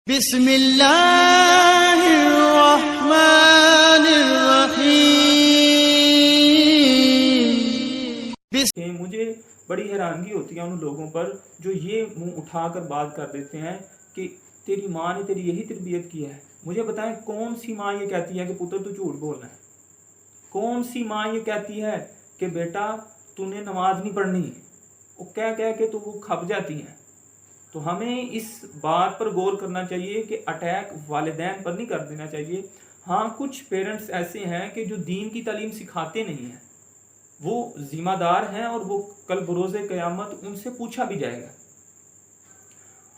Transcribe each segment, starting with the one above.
بسم اللہ الرحمن الرحیم۔ مجھے بڑی حیرانگی ہوتی ہے ان لوگوں پر جو یہ منہ اٹھا کر بات کر دیتے ہیں کہ تیری ماں نے تیری یہی تربیت کی ہے۔ مجھے بتائیں کون سی ماں یہ کہتی ہے کہ پتر تو جھوٹ بولنا ہے؟ کون سی ماں یہ کہتی ہے کہ بیٹا تو نے نماز نہیں پڑھنی؟ وہ کہہ کے تو وہ کھپ جاتی ہیں۔ تو ہمیں اس بات پر غور کرنا چاہیے کہ اٹیک والدین پر نہیں کر دینا چاہیے۔ ہاں کچھ پیرنٹس ایسے ہیں کہ جو دین کی تعلیم سکھاتے نہیں ہیں، وہ ذمہ دار ہیں اور وہ کل بروز قیامت ان سے پوچھا بھی جائے گا۔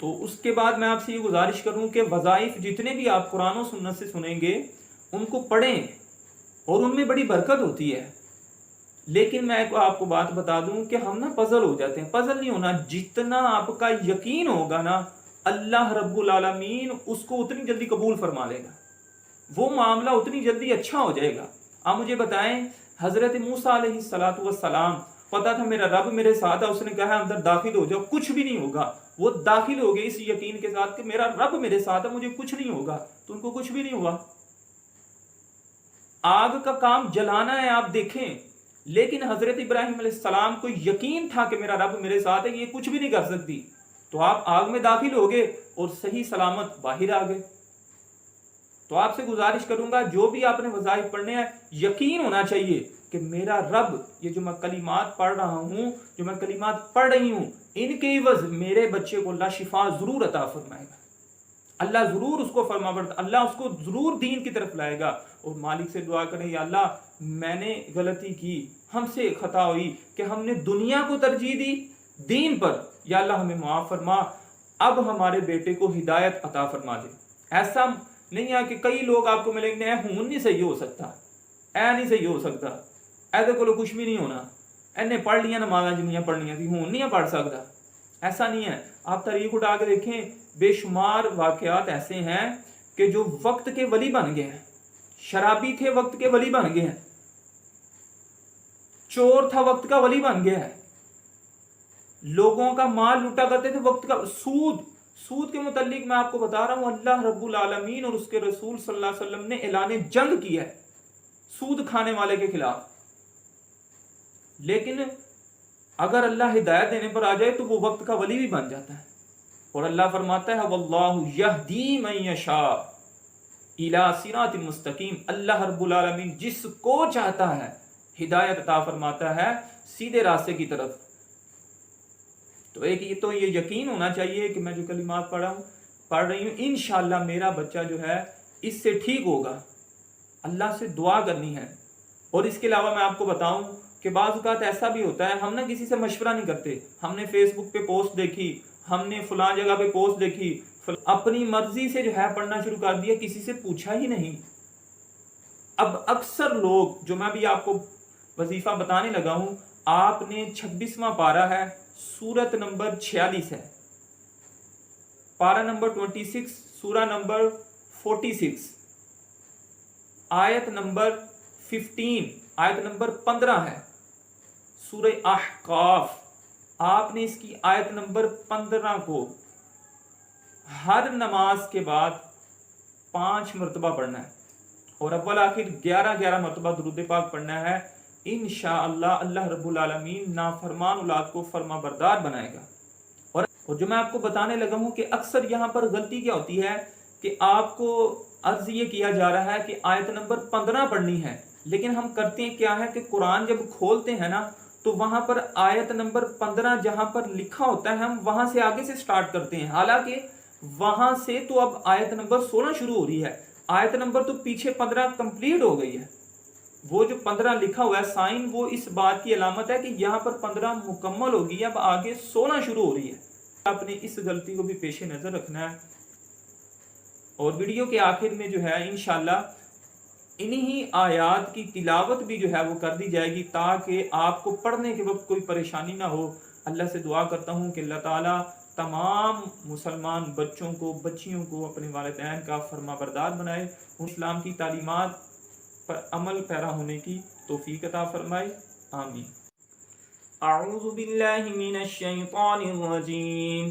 تو اس کے بعد میں آپ سے یہ گزارش کروں کہ وظائف جتنے بھی آپ قرآن و سنت سے سنیں گے ان کو پڑھیں اور ان میں بڑی برکت ہوتی ہے۔ لیکن میں آپ کو بات بتا دوں کہ ہم نا پزل ہو جاتے ہیں۔ پزل نہیں ہونا، جتنا آپ کا یقین ہوگا نا اللہ رب العالمین اس کو اتنی جلدی قبول فرما لے گا، وہ معاملہ اتنی جلدی اچھا ہو جائے گا۔ آپ مجھے بتائیں حضرت موسیٰ علیہ السلام پتا تھا میرا رب میرے ساتھ ہے، اس نے کہا اندر داخل ہو جاؤ کچھ بھی نہیں ہوگا، وہ داخل ہو گئے اس یقین کے ساتھ کہ میرا رب میرے ساتھ ہے مجھے کچھ نہیں ہوگا، تو ان کو کچھ بھی نہیں ہوا۔ آگ کا کام جلانا ہے آپ دیکھیں، لیکن حضرت ابراہیم علیہ السلام کو یقین تھا کہ میرا رب میرے ساتھ ہے، یہ کچھ بھی نہیں کر سکتی، تو آپ آگ میں داخل ہو گئے اور صحیح سلامت باہر آ گئے۔ تو آپ سے گزارش کروں گا جو بھی آپ نے وظائف پڑھنے ہیں یقین ہونا چاہیے کہ میرا رب یہ جو میں کلمات پڑھ رہا ہوں، جو میں کلمات پڑھ رہی ہوں، ان کے عوض میرے بچے کو اللہ شفا ضرور عطا فرمائے گا، اللہ ضرور اس کو فرما بردار، اللہ اس کو ضرور دین کی طرف لائے گا۔ اور مالک سے دعا کریں یا اللہ میں نے غلطی کی، ہم سے خطا ہوئی کہ ہم نے دنیا کو ترجیح دی دین پر، یا اللہ ہمیں معاف فرما، اب ہمارے بیٹے کو ہدایت عطا فرما دے۔ ایسا نہیں ہے کہ کئی لوگ آپ کو ملیں گے ہون نہیں صحیح ہو سکتا، اے نہیں صحیح ہو سکتا، ایدے کو کچھ بھی نہیں ہونا، اینے پڑھ لیا نمازاں جنیاں پڑھنیاں تھی ہون نہیں پڑھ سکتا، ایسا نہیں ہے۔ آپ تاریخ اٹھا کے دیکھیں بے شمار واقعات ایسے ہیں کہ جو وقت کے ولی بن گئے ہیں، شرابی تھے وقت کے ولی بن گئے ہیں، چور تھا وقت کا ولی بن گیا ہے، لوگوں کا مال لوٹا کرتے تھے وقت کا۔ سود کے متعلق میں آپ کو بتا رہا ہوں اللہ رب العالمین اور اس کے رسول صلی اللہ علیہ وسلم نے اعلان جنگ کیا ہے سود کھانے والے کے خلاف، لیکن اگر اللہ ہدایت دینے پر آ جائے تو وہ وقت کا ولی بھی بن جاتا ہے۔ اور اللہ فرماتا ہے واللہ یہدی من یشاء الی صراط مستقیم، اللہ رب العالمین جس کو چاہتا ہے ہدایت عطا فرماتا ہے سیدھے راستے کی طرف۔ تو ایک یہ یقین ہونا چاہیے کہ میں جو کلمات پڑھ رہی ہوں انشاءاللہ میرا بچہ جو ہے اس سے ٹھیک ہوگا، اللہ سے دعا کرنی ہے۔ اور اس کے علاوہ میں آپ کو بتاؤں کہ بعض اوقات ایسا بھی ہوتا ہے ہم نہ کسی سے مشورہ نہیں کرتے، ہم نے فیس بک پہ پوسٹ دیکھی، ہم نے فلاں جگہ پہ پوسٹ دیکھی، اپنی مرضی سے جو ہے پڑھنا شروع کر دیا، کسی سے پوچھا ہی نہیں۔ اب اکثر لوگ جو میں بھی آپ کو وظیفہ بتانے لگا ہوں، آپ نے 26واں پارہ ہے، سورت نمبر 46 ہے، پارہ نمبر 26، سورہ نمبر 46، آیت نمبر 15، آیت نمبر 15 ہے سورہ احقاف۔ آپ نے اس کی آیت نمبر 15 کو ہر نماز کے بعد 5 مرتبہ پڑھنا ہے اور اول آخر 11 مرتبہ درود پاک پڑھنا ہے۔ انشاءاللہ اللہ رب العالمین نافرمان اولاد کو فرما بردار بنائے گا۔ اور جو میں آپ کو بتانے لگا ہوں کہ اکثر یہاں پر غلطی کیا ہوتی ہے کہ آپ کو عرض یہ کیا جا رہا ہے کہ آیت نمبر 15 پڑھنی ہے، لیکن ہم کرتے ہیں کیا ہے کہ قرآن جب کھولتے ہیں نا تو وہاں پر آیت نمبر 15 جہاں پر لکھا ہوتا ہے ہم وہاں سے آگے سے سٹارٹ کرتے ہیں، حالانکہ وہاں سے تو اب آیت نمبر 16 شروع ہو رہی ہے، آیت نمبر تو پیچھے 15 کمپلیٹ ہو گئی ہے۔ وہ جو 15 لکھا ہوا ہے سائن، وہ اس بات کی علامت ہے کہ یہاں پر 15 مکمل ہوگی، اب آگے 16 شروع ہو رہی ہے۔ آپ نے اس غلطی کو بھی پیش نظر رکھنا ہے۔ اور ویڈیو کے آخر میں جو ہے انشاءاللہ انہی آیات کی تلاوت بھی جو ہے وہ کر دی جائے گی تاکہ آپ کو پڑھنے کے وقت کوئی پریشانی نہ ہو۔ اللہ سے دعا کرتا ہوں کہ اللہ تعالیٰ تمام مسلمان بچوں کو بچیوں کو اپنے والدین کا فرما بردار بنائے، اسلام کی تعلیمات پر عمل پیرا ہونے کی توفیق عطا فرمائے، آمین۔ اعوذ باللہ من الشیطان الرجیم،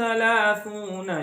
30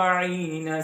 40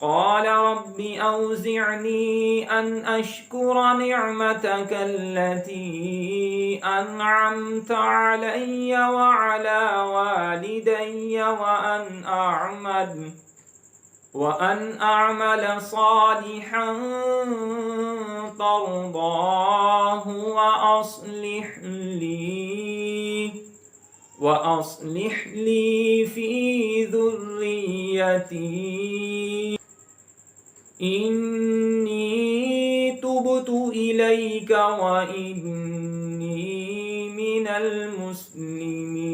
قال رب أوزعني أن أشكر نعمتك التي أنعمت علي وعلى والدي وأن أعمل صالحا ترضاه وأصلح لي في ذريتي إني تبت إليك وإني من المسلمين